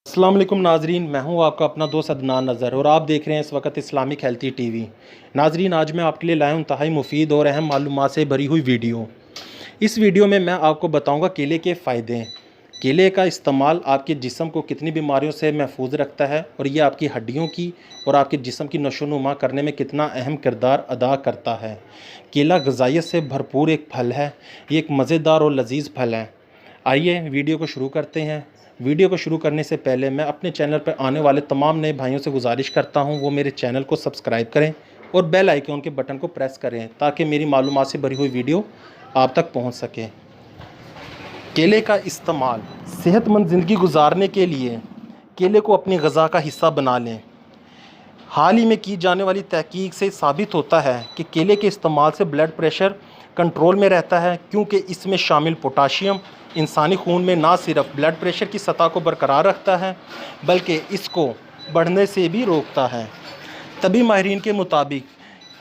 अस्सलाम वालेकुम नाजरीन, मैं हूं आपका अपना दोस्त अदनान नज़र और आप देख रहे हैं इस वक्त इस्लामिक हेल्थी टीवी। नाजरीन, आज मैं आपके लिए लाया हूं इंतहाई मुफीद और अहम मालूमात से भरी हुई वीडियो। इस वीडियो में मैं आपको बताऊंगा केले के फ़ायदे। केले का इस्तेमाल आपके जिस्म को कितनी बीमारियों से महफूज रखता है और ये आपकी हड्डियों की और आपके जिस्म की नशोनुमा करने में कितना अहम किरदार अदा करता है। केला ग़िज़ाइयत से भरपूर एक फल है। ये एक मज़ेदार और लजीज फल है। आइए वीडियो को शुरू करते हैं। वीडियो को शुरू करने से पहले मैं अपने चैनल पर आने वाले तमाम नए भाइयों से गुजारिश करता हूं वो मेरे चैनल को सब्सक्राइब करें और बेल आइकन के बटन को प्रेस करें ताकि मेरी मालूमात से भरी हुई वीडियो आप तक पहुंच सके। केले का इस्तेमाल सेहतमंद ज़िंदगी गुजारने के लिए केले को अपनी ग़िज़ा का हिस्सा बना लें। हाल ही में की जाने वाली तहकीक से साबित होता है कि केले के इस्तेमाल से ब्लड प्रेशर कंट्रोल में रहता है, क्योंकि इसमें शामिल पोटाशियम इंसानी खून में ना सिर्फ ब्लड प्रेशर की सतह को बरकरार रखता है बल्कि इसको बढ़ने से भी रोकता है। तभी माहिरीन के मुताबिक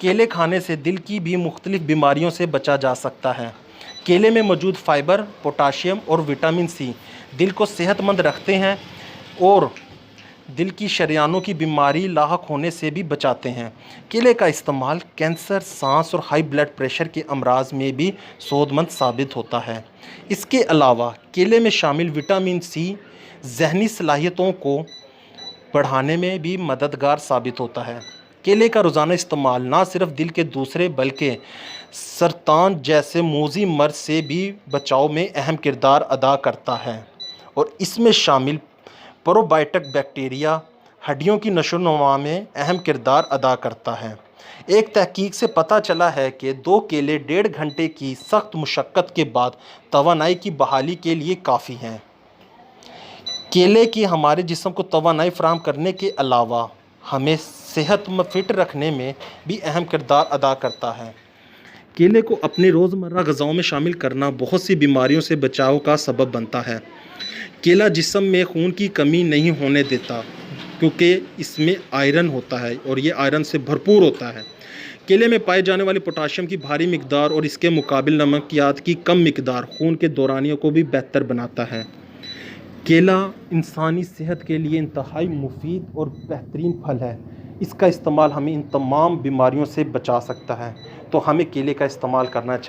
केले खाने से दिल की भी मुख्तलिफ बीमारियों से बचा जा सकता है। केले में मौजूद फाइबर, पोटाशियम और विटामिन सी दिल को सेहतमंद रखते हैं और दिल की शरियानों की बीमारी लाहक होने से भी बचाते हैं। केले का इस्तेमाल कैंसर, सांस और हाई ब्लड प्रेशर के अमराज में भी सोदमंद साबित होता है। इसके अलावा केले में शामिल विटामिन सी ज़हनी सलाहियतों को बढ़ाने में भी मददगार साबित होता है। केले का रोज़ाना इस्तेमाल ना सिर्फ दिल के दूसरे बल्कि सरतान जैसे मूजी मर्ज से भी बचाव में अहम किरदार अदा करता है और इसमें शामिल प्रोबायोटिक बैक्टीरिया हड्डियों की नशोनुमा में अहम किरदार अदा करता है। एक तहकीक से पता चला है कि 2 केले 1.5 घंटे की सख्त मुशक्क़त के बाद तवानाई की बहाली के लिए काफ़ी हैं। केले की हमारे जिस्म को तवानाई फराहम करने के अलावा हमें सेहत में फ़िट रखने में भी अहम किरदार अदा करता है। केले को अपनी रोज़मर्रा ग़िज़ाओं में शामिल करना बहुत सी बीमारियों से बचाव का सबब बनता है। केला जिस्म में खून की कमी नहीं होने देता, क्योंकि इसमें आयरन होता है और ये आयरन से भरपूर होता है। केले में पाए जाने वाले पोटाशियम की भारी मिकदार और इसके मुकाबिल नमकियात की कम मिकदार खून के दौरानियों को भी बेहतर बनाता है। केला इंसानी सेहत के लिए इंतहाई मुफीद और बेहतरीन फल है। इसका इस्तेमाल हमें इन तमाम बीमारियों से बचा सकता है, तो हमें केले का इस्तेमाल करना चाहिए।